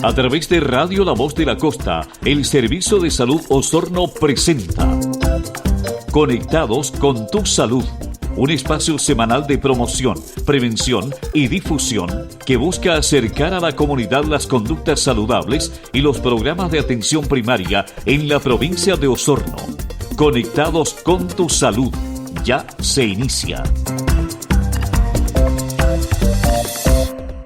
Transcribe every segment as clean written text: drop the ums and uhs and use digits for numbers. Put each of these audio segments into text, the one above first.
A través de Radio La Voz de la Costa, el Servicio de Salud Osorno presenta Conectados con tu Salud, un espacio semanal de promoción, prevención y difusión que busca acercar a la comunidad las conductas saludables y los programas de atención primaria en la provincia de Osorno. Conectados con tu Salud, ya se inicia.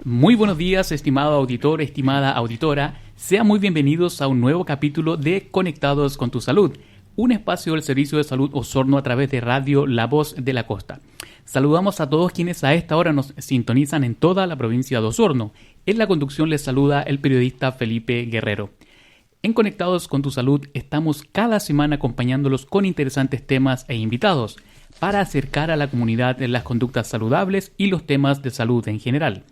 Muy buenos días, estimado auditor, estimada auditora. Sean muy bienvenidos a un nuevo capítulo de Conectados con tu Salud, un espacio del Servicio de Salud Osorno a través de Radio La Voz de la Costa. Saludamos a todos quienes a esta hora nos sintonizan en toda la provincia de Osorno. En la conducción les saluda el periodista Felipe Guerrero. En Conectados con tu Salud estamos cada semana acompañándolos con interesantes temas e invitados para acercar a la comunidad las conductas saludables y los temas de salud en general.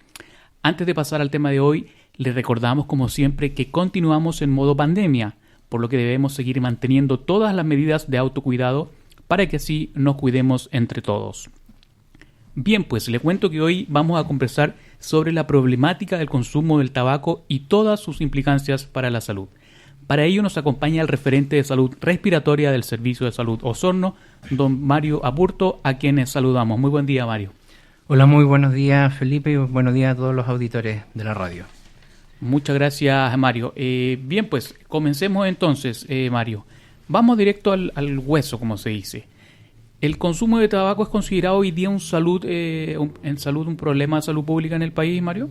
Antes de pasar al tema de hoy, les recordamos como siempre que continuamos en modo pandemia, por lo que debemos seguir manteniendo todas las medidas de autocuidado para que así nos cuidemos entre todos. Bien, pues les cuento que hoy vamos a conversar sobre la problemática del consumo del tabaco y todas sus implicancias para la salud. Para ello nos acompaña el referente de salud respiratoria del Servicio de Salud Osorno, don Mario Aburto, a quienes saludamos. Muy buen día, Mario. Hola, muy buenos días, Felipe, y buenos días a todos los auditores de la radio. Muchas gracias, Mario. Bien, pues comencemos entonces, Mario. Vamos directo al hueso, como se dice. ¿El consumo de tabaco es considerado hoy día un problema de salud pública en el país, Mario?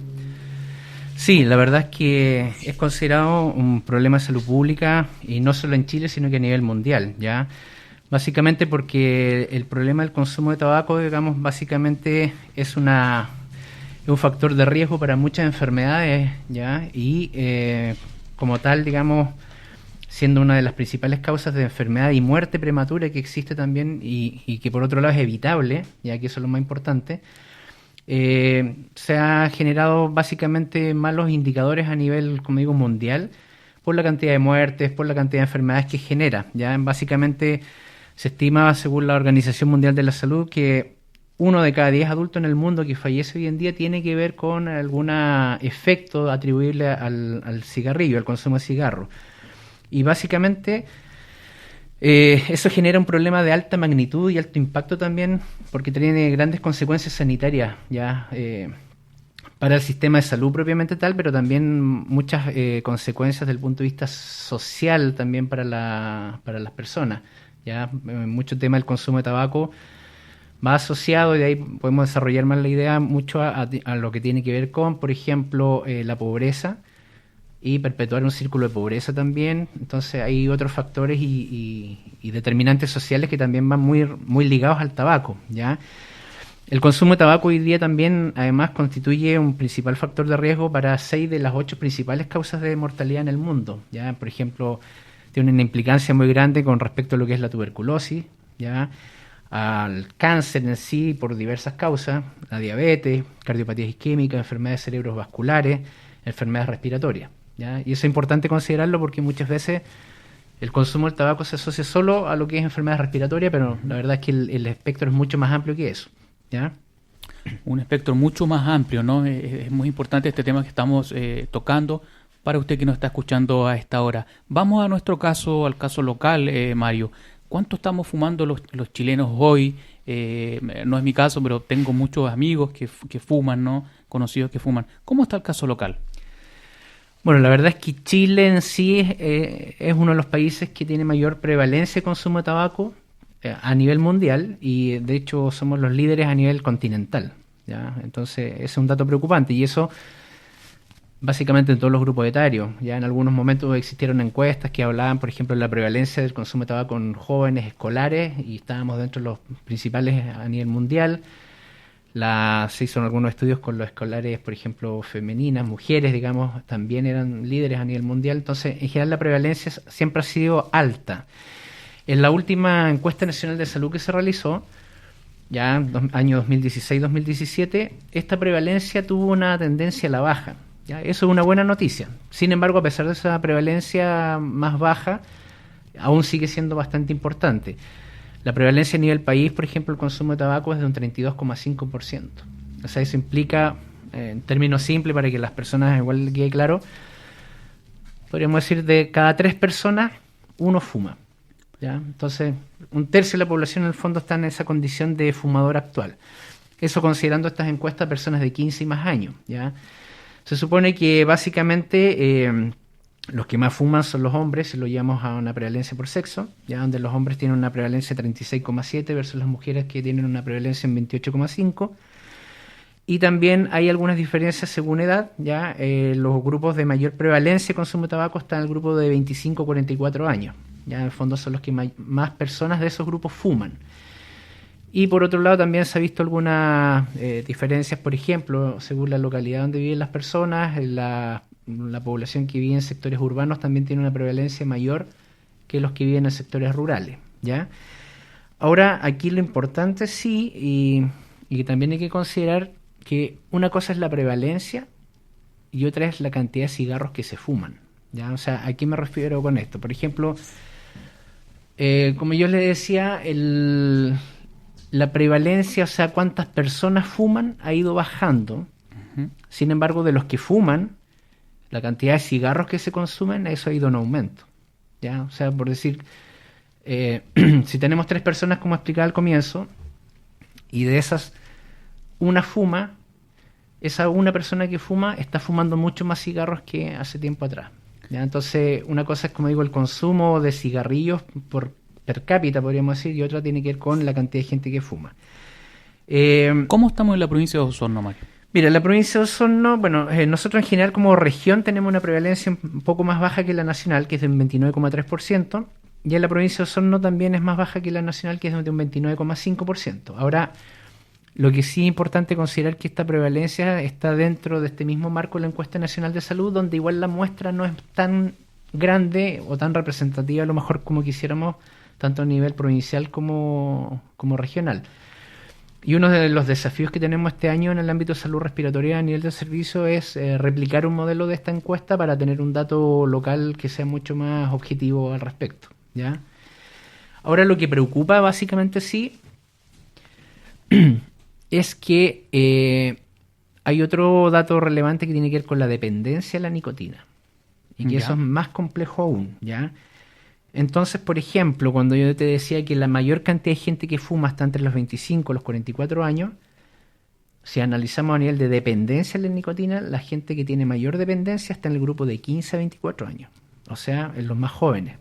Sí, la verdad es que es considerado un problema de salud pública, y no solo en Chile, sino que a nivel mundial, ¿ya? Básicamente porque el problema del consumo de tabaco, digamos, básicamente es un factor de riesgo para muchas enfermedades, ¿ya? Y como tal, digamos, siendo una de las principales causas de enfermedad y muerte prematura que existe también y que por otro lado es evitable, ya que eso es lo más importante, se ha generado básicamente malos indicadores a nivel, como digo, mundial, por la cantidad de muertes, por la cantidad de enfermedades que genera, ¿ya? Básicamente se estima, según la Organización Mundial de la Salud, que 1 de cada 10 adultos en el mundo que fallece hoy en día tiene que ver con algún efecto atribuible al cigarrillo, al consumo de cigarro. Y básicamente eso genera un problema de alta magnitud y alto impacto también, porque tiene grandes consecuencias sanitarias ya para el sistema de salud propiamente tal, pero también muchas consecuencias desde el punto de vista social también para las personas. Ya mucho tema del consumo de tabaco va asociado, y de ahí podemos desarrollar más la idea, mucho a lo que tiene que ver con, por ejemplo, la pobreza y perpetuar un círculo de pobreza también. Entonces hay otros factores y determinantes sociales que también van muy ligados al tabaco, ¿ya? El consumo de tabaco hoy día también, además, constituye un principal factor de riesgo para 6 de las 8 principales causas de mortalidad en el mundo, ¿ya? Por ejemplo, tiene una implicancia muy grande con respecto a lo que es la tuberculosis, ¿ya? Al cáncer en sí por diversas causas, la diabetes, cardiopatías isquémicas, enfermedades cerebrovasculares, enfermedades respiratorias, ¿ya? Y eso es importante considerarlo porque muchas veces el consumo del tabaco se asocia solo a lo que es enfermedades respiratorias, pero la verdad es que el espectro es mucho más amplio que eso, ¿ya? Un espectro mucho más amplio, ¿no? Es muy importante este tema que estamos tocando para usted que nos está escuchando a esta hora. Vamos a nuestro caso, al caso local, Mario. ¿Cuánto estamos fumando los chilenos hoy? No es mi caso, pero tengo muchos amigos que fuman, ¿no? Conocidos que fuman. ¿Cómo está el caso local? Bueno, la verdad es que Chile en sí es uno de los países que tiene mayor prevalencia de consumo de tabaco a nivel mundial, y de hecho somos los líderes a nivel continental, ¿ya? Entonces ese es un dato preocupante, y eso básicamente en todos los grupos etarios. Ya en algunos momentos existieron encuestas que hablaban, por ejemplo, de la prevalencia del consumo de tabaco en jóvenes escolares, y estábamos dentro de los principales a nivel mundial. Se hicieron algunos estudios con los escolares, por ejemplo, femeninas, mujeres, digamos, también eran líderes a nivel mundial. Entonces, en general, la prevalencia siempre ha sido alta. En la última encuesta nacional de salud que se realizó, ya en año 2016-2017, esta prevalencia tuvo una tendencia a la baja. ¿Ya? Eso es una buena noticia. Sin embargo, a pesar de esa prevalencia más baja, aún sigue siendo bastante importante. La prevalencia a nivel país, por ejemplo, el consumo de tabaco es de un 32,5%. O sea, eso implica, en términos simples, para que las personas igual quede claro, podríamos decir, de cada 3 personas, 1 fuma. ¿Ya? Entonces, 1/3 de la población en el fondo está en esa condición de fumador actual. Eso considerando estas encuestas personas de 15 y más años. ¿Ya? Se supone que básicamente los que más fuman son los hombres, si lo llevamos a una prevalencia por sexo, ya donde los hombres tienen una prevalencia de 36,7 versus las mujeres que tienen una prevalencia en 28,5. Y también hay algunas diferencias según edad, ya los grupos de mayor prevalencia de consumo de tabaco están en el grupo de 25 a 44 años. Ya en el fondo son los que más personas de esos grupos fuman. Y por otro lado también se ha visto algunas diferencias, por ejemplo, según la localidad donde viven las personas, la población que vive en sectores urbanos también tiene una prevalencia mayor que los que viven en sectores rurales, ¿ya? Ahora, aquí lo importante sí, y que también hay que considerar que una cosa es la prevalencia y otra es la cantidad de cigarros que se fuman, ¿ya? O sea, ¿a qué me refiero con esto? Por ejemplo, como yo les decía, la prevalencia, o sea, cuántas personas fuman, ha ido bajando. Ujú. Sin embargo, de los que fuman, la cantidad de cigarros que se consumen, eso ha ido en aumento, ¿ya? O sea, por decir, si tenemos 3 personas, como explicaba al comienzo, y de esas una fuma, esa una persona que fuma está fumando mucho más cigarros que hace tiempo atrás, ¿ya? Entonces, una cosa es, como digo, el consumo de cigarrillos per cápita, podríamos decir, y otra tiene que ver con la cantidad de gente que fuma. ¿Cómo estamos en la provincia de Osorno, Mario? Mira, la provincia de Osorno, bueno, nosotros en general como región tenemos una prevalencia un poco más baja que la nacional, que es del 29,3%, y en la provincia de Osorno también es más baja que la nacional, que es de un 29,5%. Ahora, lo que sí es importante considerar que esta prevalencia está dentro de este mismo marco de la encuesta nacional de salud, donde igual la muestra no es tan grande o tan representativa a lo mejor como quisiéramos, tanto a nivel provincial como regional. Y uno de los desafíos que tenemos este año en el ámbito de salud respiratoria a nivel de servicio es replicar un modelo de esta encuesta para tener un dato local que sea mucho más objetivo al respecto, ¿ya? Ahora, lo que preocupa básicamente sí es que hay otro dato relevante que tiene que ver con la dependencia de la nicotina, y que Ya. eso es más complejo aún, ¿ya? Entonces, por ejemplo, cuando yo te decía que la mayor cantidad de gente que fuma está entre los 25 y los 44 años, si analizamos a nivel de dependencia de la nicotina, la gente que tiene mayor dependencia está en el grupo de 15 a 24 años, o sea, en los más jóvenes.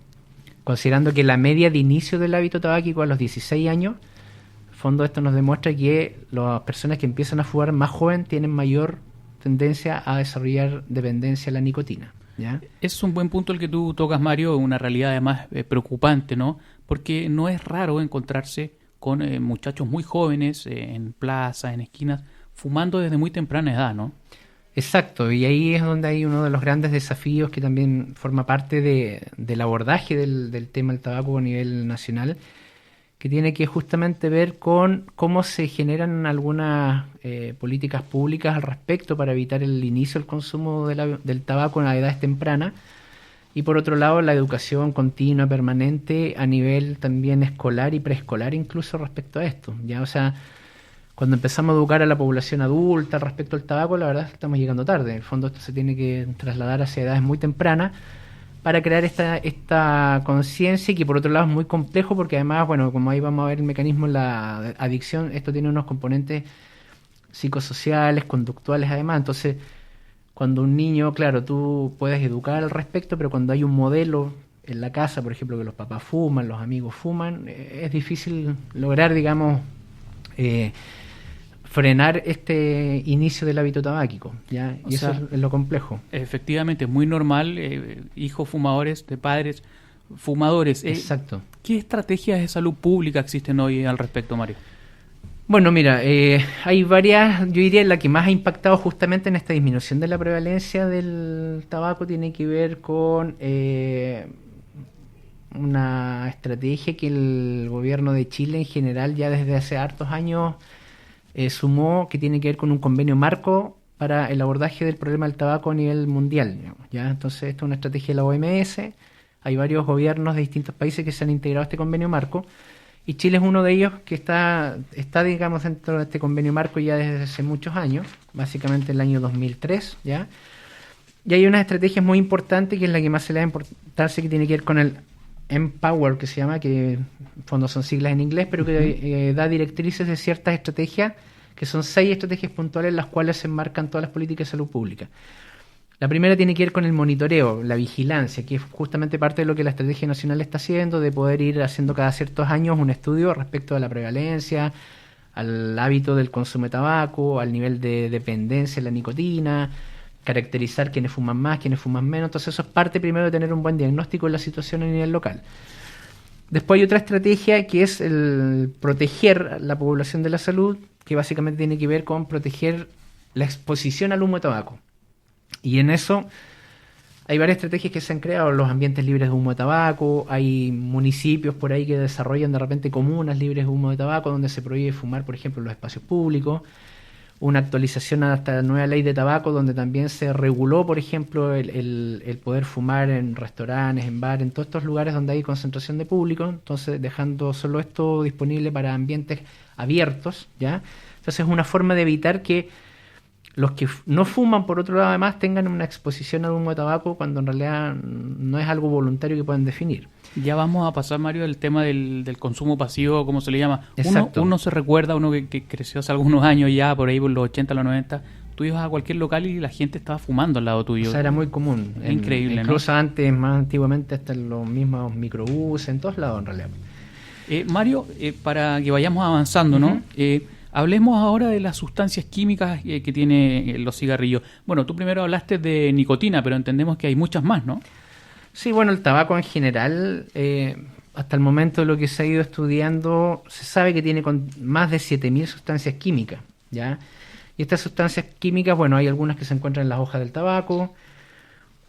Considerando que la media de inicio del hábito tabáquico a los 16 años, en el fondo esto nos demuestra que las personas que empiezan a fumar más joven tienen mayor tendencia a desarrollar dependencia a la nicotina, ¿ya? Es un buen punto el que tú tocas, Mario, una realidad además preocupante, ¿no? Porque no es raro encontrarse con muchachos muy jóvenes en plazas, en esquinas, fumando desde muy temprana edad, ¿no? Exacto, y ahí es donde hay uno de los grandes desafíos que también forma parte del abordaje del tema del tabaco a nivel nacional, que tiene que justamente ver con cómo se generan algunas políticas públicas al respecto para evitar el inicio del consumo del tabaco en las edades tempranas, y por otro lado la educación continua, permanente, a nivel también escolar y preescolar incluso respecto a esto, ¿ya? O sea, cuando empezamos a educar a la población adulta respecto al tabaco, la verdad es que estamos llegando tarde. En el fondo esto se tiene que trasladar hacia edades muy tempranas para crear esta conciencia, y que por otro lado es muy complejo porque además, bueno, como ahí vamos a ver el mecanismo de la adicción, esto tiene unos componentes psicosociales, conductuales además. Entonces, cuando un niño, claro, tú puedes educar al respecto, pero cuando hay un modelo en la casa, por ejemplo, que los papás fuman, los amigos fuman, es difícil lograr, digamos, frenar este inicio del hábito tabáquico, ¿ya? Y eso es lo complejo. Efectivamente, es muy normal, hijos fumadores de padres fumadores. Exacto. ¿Qué estrategias de salud pública existen hoy al respecto, Mario? Bueno, mira, hay varias. Yo diría la que más ha impactado justamente en esta disminución de la prevalencia del tabaco tiene que ver con una estrategia que el gobierno de Chile en general ya desde hace hartos años sumó, que tiene que ver con un convenio marco para el abordaje del problema del tabaco a nivel mundial, digamos, ¿ya? Entonces, esto es una estrategia de la OMS. Hay varios gobiernos de distintos países que se han integrado a este convenio marco, y Chile es uno de ellos que está digamos, dentro de este convenio marco ya desde hace muchos años, básicamente el año 2003, ¿ya? Y hay una estrategia muy importante que es la que más se le da importancia, que tiene que ver con el Empower, que se llama, que en fondo son siglas en inglés, pero que da directrices de ciertas estrategias, que son 6 estrategias puntuales en las cuales se enmarcan todas las políticas de salud pública. La primera tiene que ver con el monitoreo, la vigilancia, que es justamente parte de lo que la Estrategia Nacional está haciendo, de poder ir haciendo cada ciertos años un estudio respecto a la prevalencia, al hábito del consumo de tabaco, al nivel de dependencia de la nicotina, caracterizar quiénes fuman más, quiénes fuman menos. Entonces eso es parte primero de tener un buen diagnóstico de la situación a nivel local. Después hay otra estrategia que es el proteger la población de la salud, que básicamente tiene que ver con proteger la exposición al humo de tabaco. Y en eso hay varias estrategias que se han creado, los ambientes libres de humo de tabaco, hay municipios por ahí que desarrollan de repente comunas libres de humo de tabaco, donde se prohíbe fumar, por ejemplo, en los espacios públicos, una actualización hasta la nueva ley de tabaco, donde también se reguló, por ejemplo, el poder fumar en restaurantes, en bares, en todos estos lugares donde hay concentración de público, entonces dejando solo esto disponible para ambientes abiertos, ¿ya? Entonces es una forma de evitar que los que no fuman, por otro lado, además, tengan una exposición al humo de tabaco cuando en realidad no es algo voluntario que puedan definir. Ya vamos a pasar, Mario, el tema del consumo pasivo, como se le llama. Exacto. Uno se recuerda, uno que creció hace algunos años ya, por ahí por los 80, los 90, tú ibas a cualquier local y la gente estaba fumando al lado tuyo. O sea, era muy común. Increíble, incluso ¿no? Antes, más antiguamente, hasta en los mismos microbuses, en todos lados en realidad. Mario, para que vayamos avanzando, ¿no? Hablemos ahora de las sustancias químicas que tiene los cigarrillos. Bueno, tú primero hablaste de nicotina, pero entendemos que hay muchas más, ¿no? Sí, bueno, el tabaco en general, hasta el momento de lo que se ha ido estudiando, se sabe que tiene más de 7.000 sustancias químicas, ¿ya? Y estas sustancias químicas, bueno, hay algunas que se encuentran en las hojas del tabaco,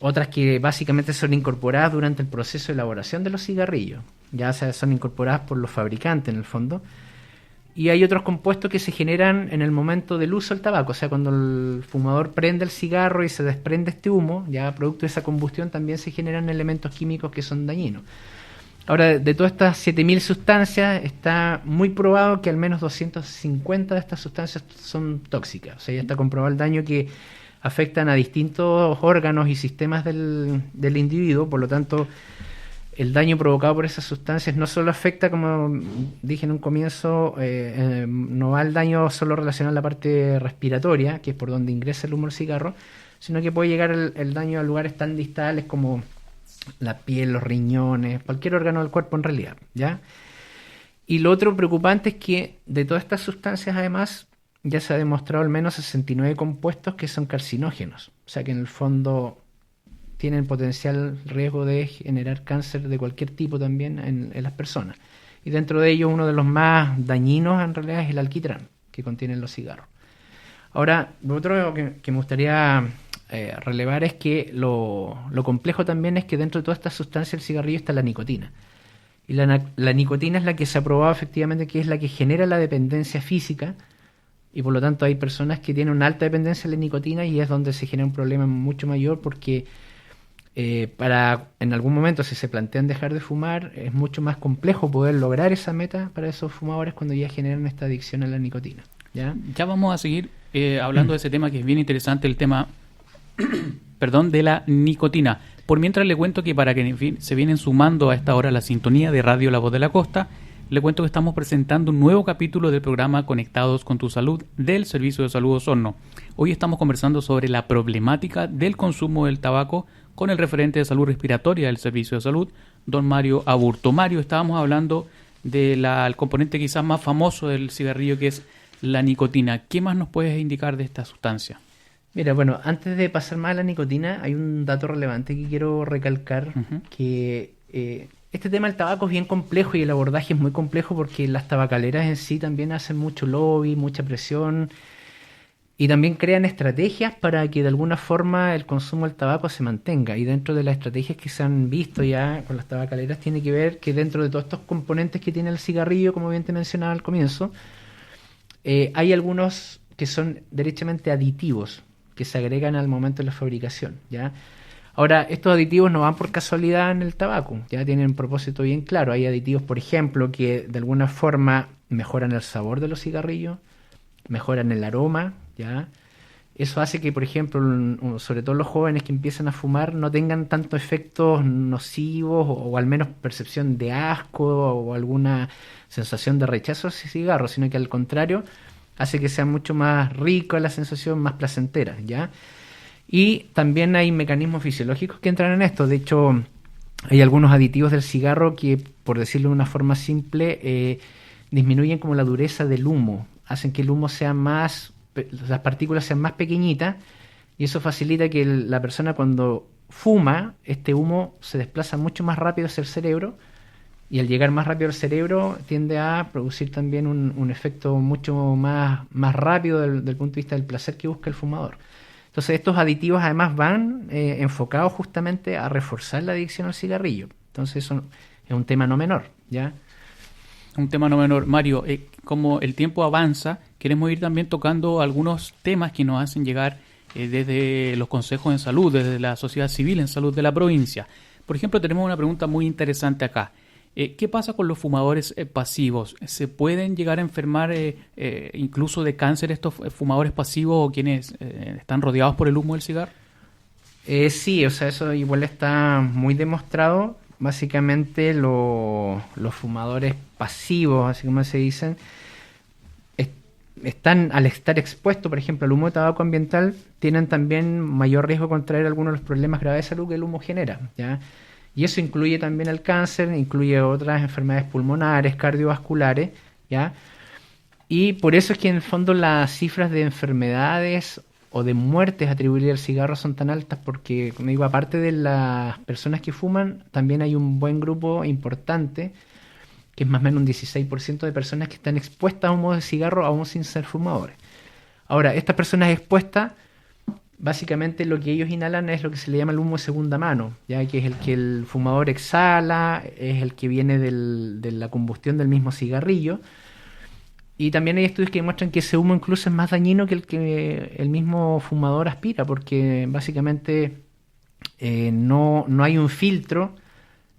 otras que básicamente son incorporadas durante el proceso de elaboración de los cigarrillos, ya son incorporadas por los fabricantes en el fondo. Y hay otros compuestos que se generan en el momento del uso del tabaco, o sea, cuando el fumador prende el cigarro y se desprende este humo, ya producto de esa combustión también se generan elementos químicos que son dañinos. Ahora, de todas estas 7.000 sustancias, está muy probado que al menos 250 de estas sustancias son tóxicas, o sea, ya está comprobado el daño que afectan a distintos órganos y sistemas del individuo, por lo tanto, el daño provocado por esas sustancias no solo afecta, como dije en un comienzo, no va el daño solo relacionado a la parte respiratoria, que es por donde ingresa el humo del cigarro, sino que puede llegar el daño a lugares tan distales como la piel, los riñones, cualquier órgano del cuerpo en realidad, ¿ya? Y lo otro preocupante es que de todas estas sustancias, además, ya se ha demostrado al menos 69 compuestos que son carcinógenos, o sea que en el fondo tienen potencial riesgo de generar cáncer de cualquier tipo también en las personas. Y dentro de ellos uno de los más dañinos en realidad es el alquitrán que contienen los cigarros. Ahora, lo otro que me gustaría relevar es que lo complejo también es que dentro de todas estas sustancias del cigarrillo está la nicotina. Y la nicotina es la que se ha probado efectivamente que es la que genera la dependencia física, y por lo tanto hay personas que tienen una alta dependencia de la nicotina y es donde se genera un problema mucho mayor porque en algún momento, si se plantean dejar de fumar, es mucho más complejo poder lograr esa meta para esos fumadores cuando ya generan esta adicción a la nicotina. Ya vamos a seguir hablando de ese tema que es bien interesante, el tema de la nicotina. Por mientras le cuento que para que en fin, se vienen sumando a esta hora la sintonía de Radio La Voz de la Costa, le cuento que estamos presentando un nuevo capítulo del programa Conectados con tu Salud del Servicio de Salud Osorno. Hoy estamos conversando sobre la problemática del consumo del tabaco con el referente de salud respiratoria del Servicio de Salud, don Mario Aburto. Mario, estábamos hablando del componente quizás más famoso del cigarrillo, que es la nicotina. ¿Qué más nos puedes indicar de esta sustancia? Mira, bueno, antes de pasar más a la nicotina, hay un dato relevante que quiero recalcar, que este tema del tabaco es bien complejo y el abordaje es muy complejo porque las tabacaleras en sí también hacen mucho lobby, mucha presión, y también crean estrategias para que de alguna forma el consumo del tabaco se mantenga. Y dentro de las estrategias que se han visto ya con las tabacaleras tiene que ver que dentro de todos estos componentes que tiene el cigarrillo, como bien te mencionaba al comienzo, hay algunos que son derechamente aditivos que se agregan al momento de la fabricación, ¿ya? Ahora, estos aditivos no van por casualidad en el tabaco, ya tienen un propósito bien claro. Hay aditivos, por ejemplo, que de alguna forma mejoran el sabor de los cigarrillos, mejoran el aroma, ¿ya? Eso hace que, por ejemplo, sobre todo los jóvenes que empiezan a fumar no tengan tantos efectos nocivos o al menos percepción de asco o alguna sensación de rechazo hacia cigarros, sino que al contrario hace que sea mucho más rico la sensación, más placentera, ¿ya? Y también hay mecanismos fisiológicos que entran en esto. De hecho, hay algunos aditivos del cigarro que, por decirlo de una forma simple, disminuyen como la dureza del humo, hacen que el humo sea más, las partículas sean más pequeñitas, y eso facilita que la persona cuando fuma, este humo se desplaza mucho más rápido hacia el cerebro, y al llegar más rápido al cerebro tiende a producir también un efecto mucho más rápido del punto de vista del placer que busca el fumador. Entonces estos aditivos además van enfocados justamente a reforzar la adicción al cigarrillo. Entonces eso es un tema no menor, ¿ya? Un tema no menor. Mario, como el tiempo avanza, queremos ir también tocando algunos temas que nos hacen llegar desde los consejos en salud, desde la sociedad civil en salud de la provincia. Por ejemplo, tenemos una pregunta muy interesante acá. ¿Qué pasa con los fumadores pasivos? ¿Se pueden llegar a enfermar incluso de cáncer estos fumadores pasivos o quienes están rodeados por el humo del cigarro? Sí, o sea, eso igual está muy demostrado. Básicamente los fumadores pasivos, así como se dicen, están al estar expuestos, por ejemplo, al humo de tabaco ambiental, tienen también mayor riesgo de contraer algunos de los problemas graves de salud que el humo genera, ¿ya? Y eso incluye también el cáncer, incluye otras enfermedades pulmonares, cardiovasculares, ¿ya? Y por eso es que en el fondo las cifras de enfermedades o de muertes atribuidas al cigarro son tan altas, porque, como digo, aparte de las personas que fuman, también hay un buen grupo importante, que es más o menos un 16% de personas que están expuestas a humo de cigarro aún sin ser fumadores. Ahora, estas personas expuestas, básicamente lo que ellos inhalan es lo que se le llama el humo de segunda mano, ya que es el que el fumador exhala, es el que viene de la combustión del mismo cigarrillo. Y también hay estudios que demuestran que ese humo incluso es más dañino que el mismo fumador aspira, porque básicamente no hay un filtro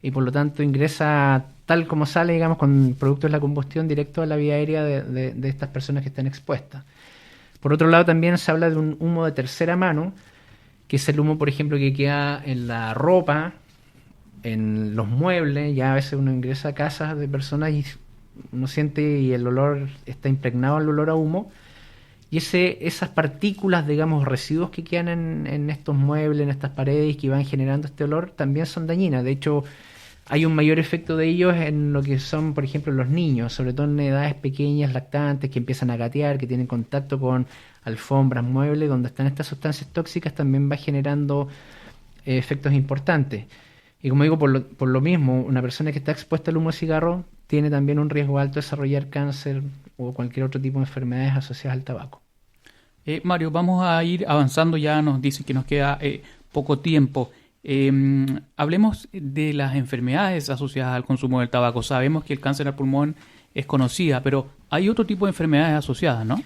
y por lo tanto ingresa tal como sale, digamos, con productos de la combustión directo a la vía aérea de estas personas que están expuestas. Por otro lado, también se habla de un humo de tercera mano, que es el humo, por ejemplo, que queda en la ropa, en los muebles. Ya a veces uno ingresa a casas de personas y uno siente y el olor está impregnado el olor a humo. Y esas partículas, digamos, residuos que quedan en estos muebles, en estas paredes, que van generando este olor, también son dañinas. De hecho, hay un mayor efecto de ellos en lo que son, por ejemplo, los niños, sobre todo en edades pequeñas, lactantes, que empiezan a gatear, que tienen contacto con alfombras, muebles, donde están estas sustancias tóxicas, también va generando efectos importantes. Y como digo, por lo mismo, una persona que está expuesta al humo de cigarro tiene también un riesgo alto de desarrollar cáncer o cualquier otro tipo de enfermedades asociadas al tabaco. Mario, vamos a ir avanzando, ya nos dicen que nos queda poco tiempo. Hablemos de las enfermedades asociadas al consumo del tabaco. Sabemos que el cáncer al pulmón es conocida, pero hay otro tipo de enfermedades asociadas, ¿no?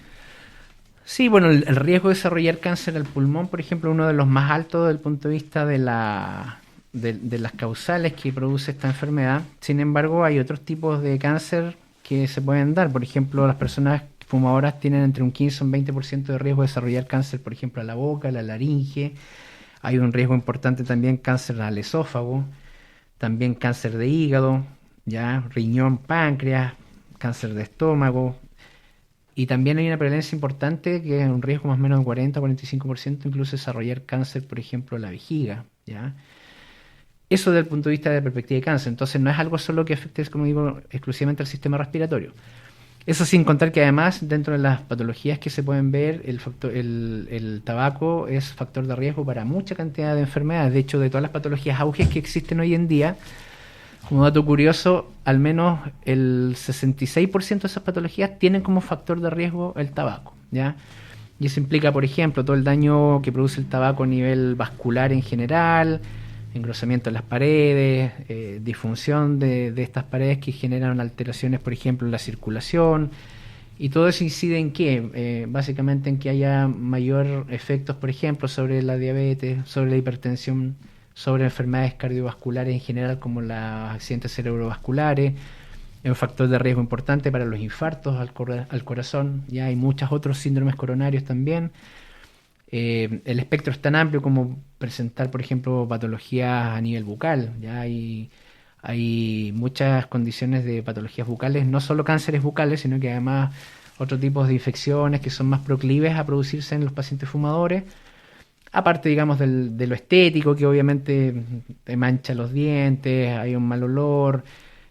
Sí, bueno, el riesgo de desarrollar cáncer al pulmón, por ejemplo, uno de los más altos desde el punto de vista de las causales que produce esta enfermedad. Sin embargo, hay otros tipos de cáncer que se pueden dar. Por ejemplo, las personas fumadoras tienen entre un 15 y un 20% de riesgo de desarrollar cáncer, por ejemplo, a la boca, a la laringe. Hay un riesgo importante también cáncer al esófago, también cáncer de hígado, ya riñón, páncreas, cáncer de estómago. Y también hay una prevalencia importante que es un riesgo más o menos de 40-45%, incluso desarrollar cáncer, por ejemplo, de la vejiga, ¿ya? Eso desde el punto de vista de la perspectiva de cáncer. Entonces no es algo solo que afecte, como digo, exclusivamente al sistema respiratorio. Eso sin contar que además dentro de las patologías que se pueden ver, el tabaco es factor de riesgo para mucha cantidad de enfermedades. De hecho, de todas las patologías auges que existen hoy en día, como dato curioso, al menos el 66% de esas patologías tienen como factor de riesgo el tabaco, ¿ya? Y eso implica, por ejemplo, todo el daño que produce el tabaco a nivel vascular en general, engrosamiento de las paredes, disfunción de estas paredes que generan alteraciones, por ejemplo, en la circulación, y todo eso incide en qué, básicamente en que haya mayor efectos, por ejemplo, sobre la diabetes, sobre la hipertensión, sobre enfermedades cardiovasculares en general, como los accidentes cerebrovasculares. Es un factor de riesgo importante para los infartos al corazón. Ya hay muchos otros síndromes coronarios también. El espectro es tan amplio como presentar, por ejemplo, patologías a nivel bucal. Ya hay muchas condiciones de patologías bucales, no solo cánceres bucales, sino que además otros tipos de infecciones que son más proclives a producirse en los pacientes fumadores. Aparte, digamos, de lo estético, que obviamente te mancha los dientes, hay un mal olor.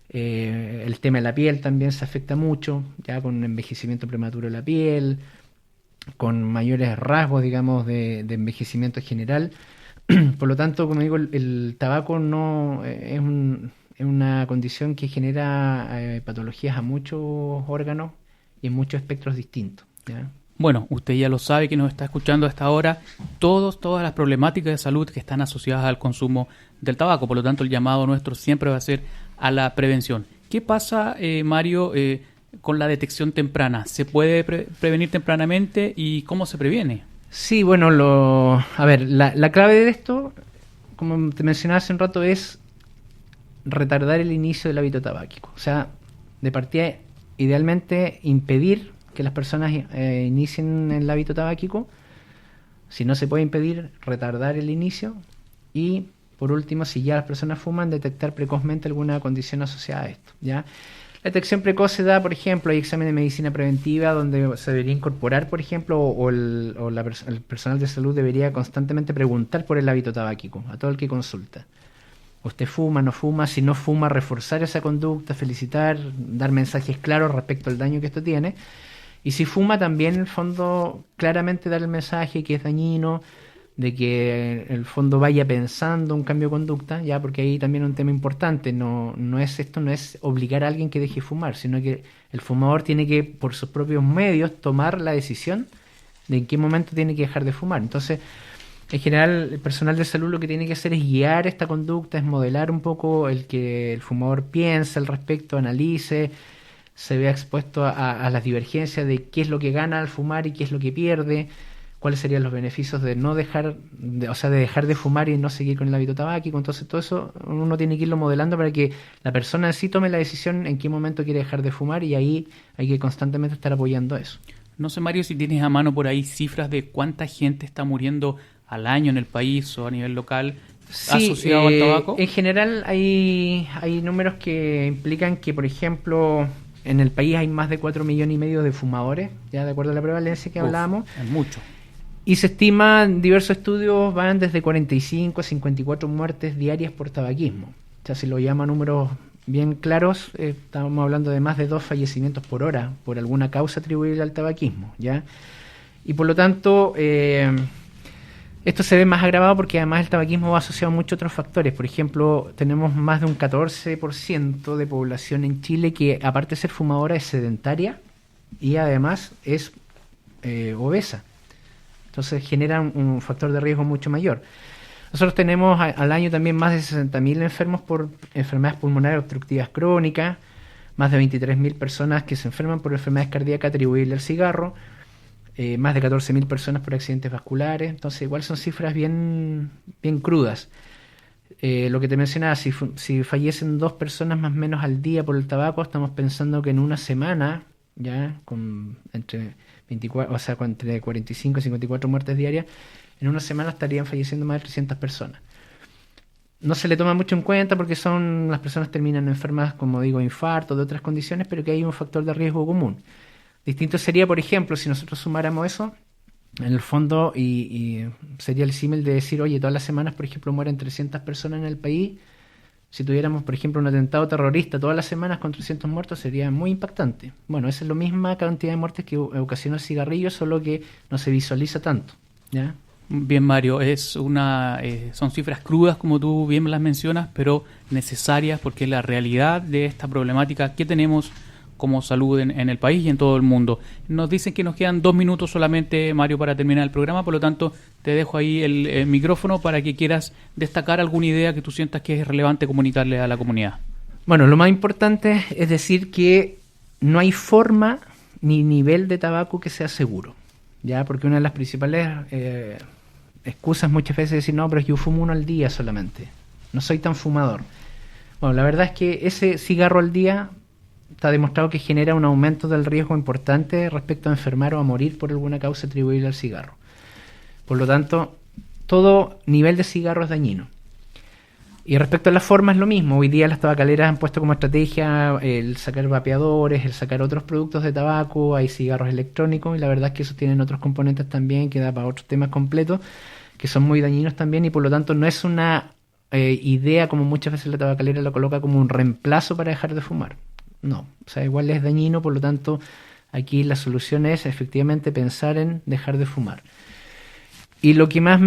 El tema de la piel también se afecta mucho, ya con envejecimiento prematuro de la piel, con mayores rasgos, digamos, de envejecimiento en general. Por lo tanto, como digo, el tabaco no es una condición que genera patologías a muchos órganos y en muchos espectros distintos, ¿ya? Bueno, usted ya lo sabe, que nos está escuchando hasta ahora, todas las problemáticas de salud que están asociadas al consumo del tabaco. Por lo tanto, el llamado nuestro siempre va a ser a la prevención. ¿Qué pasa, Mario, con la detección temprana? ¿Se puede prevenir tempranamente y cómo se previene? Sí, bueno, la clave de esto, como te mencionaba hace un rato, es retardar el inicio del hábito tabáquico. O sea, de partida, idealmente impedir que las personas inicien el hábito tabáquico. Si no se puede impedir, retardar el inicio. Y por último, si ya las personas fuman, detectar precozmente alguna condición asociada a esto, ¿ya? La detección precoz se da, por ejemplo, hay exámenes de medicina preventiva donde se debería incorporar, por ejemplo, el personal de salud debería constantemente preguntar por el hábito tabáquico a todo el que consulta. ¿Usted fuma, no fuma? Si no fuma, reforzar esa conducta, felicitar, dar mensajes claros respecto al daño que esto tiene. Y si fuma, también en el fondo claramente dar el mensaje que es dañino, de que en el fondo vaya pensando un cambio de conducta, ya, porque ahí también un tema importante, no es obligar a alguien que deje fumar, sino que el fumador tiene que, por sus propios medios, tomar la decisión de en qué momento tiene que dejar de fumar. Entonces, en general, el personal de salud lo que tiene que hacer es guiar esta conducta, es modelar un poco el que el fumador piense al respecto, analice, se vea expuesto a las divergencias de qué es lo que gana al fumar y qué es lo que pierde, cuáles serían los beneficios de no dejar, de dejar de fumar y no seguir con el hábito tabáquico. Entonces todo eso uno tiene que irlo modelando para que la persona en sí tome la decisión en qué momento quiere dejar de fumar, y ahí hay que constantemente estar apoyando eso. No sé, Mario, si tienes a mano por ahí cifras de cuánta gente está muriendo al año en el país o a nivel local asociado al tabaco. En general hay números que implican que, por ejemplo, en el país hay más de 4,5 millones de fumadores, ya de acuerdo a la prevalencia que hablábamos. Es mucho. Y se estima, diversos estudios van desde 45 a 54 muertes diarias por tabaquismo. O sea, si lo llama números bien claros, estamos hablando de más de 2 fallecimientos por hora por alguna causa atribuible al tabaquismo, ¿ya? Y por lo tanto, esto se ve más agravado porque además el tabaquismo va asociado a muchos otros factores. Por ejemplo, tenemos más de un 14% de población en Chile que, aparte de ser fumadora, es sedentaria y además es obesa. Entonces genera un factor de riesgo mucho mayor. Nosotros tenemos al año también más de 60.000 enfermos por enfermedades pulmonares obstructivas crónicas, más de 23.000 personas que se enferman por enfermedades cardíacas atribuibles al cigarro, más de 14.000 personas por accidentes vasculares. Entonces igual son cifras bien crudas. Lo que te mencionaba, si fallecen 2 personas más o menos al día por el tabaco, estamos pensando que en una semana, ya entre 45 y 54 muertes diarias, en una semana estarían falleciendo más de 300 personas. No se le toma mucho en cuenta porque las personas terminan enfermas, como digo, infarto, de otras condiciones, pero que hay un factor de riesgo común. Distinto sería, por ejemplo, si nosotros sumáramos eso, en el fondo, y sería el símil de decir, oye, todas las semanas, por ejemplo, mueren 300 personas en el país. Si tuviéramos, por ejemplo, un atentado terrorista todas las semanas con 300 muertos, sería muy impactante. Bueno, esa es la misma cantidad de muertes que ocasiona el cigarrillo, solo que no se visualiza tanto, ¿ya? Bien, Mario, son cifras crudas, como tú bien las mencionas, pero necesarias porque es la realidad de esta problemática que tenemos como salud en el país y en todo el mundo. Nos dicen que nos quedan 2 minutos solamente, Mario, para terminar el programa, por lo tanto te dejo ahí el micrófono para que quieras destacar alguna idea que tú sientas que es relevante comunicarle a la comunidad. Bueno, lo más importante es decir que no hay forma ni nivel de tabaco que sea seguro, ¿ya? Porque una de las principales excusas muchas veces es decir, no, pero yo fumo uno al día solamente, no soy tan fumador. Bueno, la verdad es que ese cigarro al día está demostrado que genera un aumento del riesgo importante respecto a enfermar o a morir por alguna causa atribuible al cigarro. Por lo tanto, todo nivel de cigarro es dañino. Y respecto a las formas, lo mismo. Hoy día las tabacaleras han puesto como estrategia el sacar vapeadores, el sacar otros productos de tabaco, hay cigarros electrónicos, y la verdad es que esos tienen otros componentes también que da para otros temas completos, que son muy dañinos también, y por lo tanto no es una idea, como muchas veces la tabacalera lo coloca, como un reemplazo para dejar de fumar. No, o sea, igual es dañino, por lo tanto aquí la solución es efectivamente pensar en dejar de fumar. Y lo que más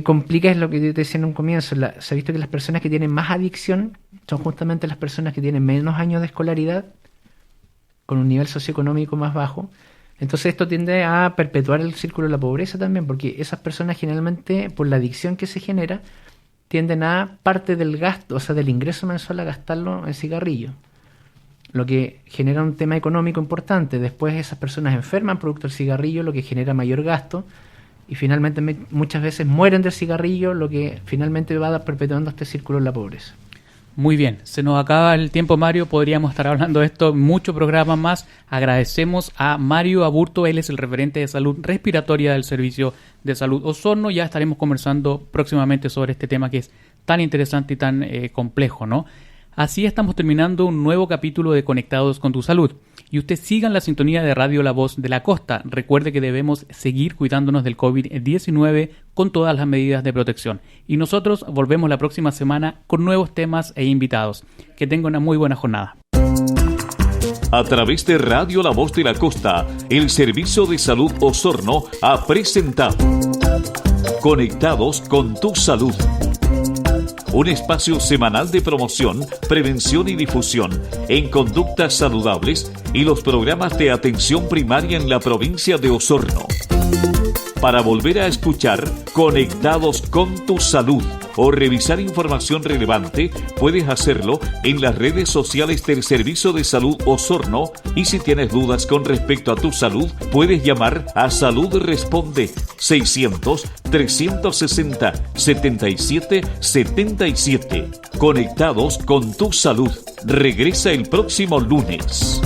complica es lo que yo te decía en un comienzo. Se ha visto que las personas que tienen más adicción son justamente las personas que tienen menos años de escolaridad, con un nivel socioeconómico más bajo. Entonces esto tiende a perpetuar el círculo de la pobreza también, porque esas personas generalmente, por la adicción que se genera, tienden a parte del gasto, o sea, del ingreso mensual, a gastarlo en cigarrillos, lo que genera un tema económico importante. Después esas personas enferman producto del cigarrillo, lo que genera mayor gasto, y finalmente muchas veces mueren del cigarrillo, lo que finalmente va perpetuando este círculo de la pobreza. Muy bien, se nos acaba el tiempo, Mario, podríamos estar hablando de esto muchos programas más. Agradecemos a Mario Aburto, él es el referente de salud respiratoria del Servicio de Salud Osorno. Ya estaremos conversando próximamente sobre este tema que es tan interesante y tan complejo, ¿no? Así estamos terminando un nuevo capítulo de Conectados con tu Salud. Y usted siga en la sintonía de Radio La Voz de la Costa. Recuerde que debemos seguir cuidándonos del COVID-19 con todas las medidas de protección. Y nosotros volvemos la próxima semana con nuevos temas e invitados. Que tenga una muy buena jornada. A través de Radio La Voz de la Costa, el Servicio de Salud Osorno ha presentado Conectados con tu Salud. Un espacio semanal de promoción, prevención y difusión en conductas saludables y los programas de atención primaria en la provincia de Osorno. Para volver a escuchar Conectados con tu Salud o revisar información relevante, puedes hacerlo en las redes sociales del Servicio de Salud Osorno, y si tienes dudas con respecto a tu salud, puedes llamar a Salud Responde 600-360-7777. Conectados con tu Salud. Regresa el próximo lunes.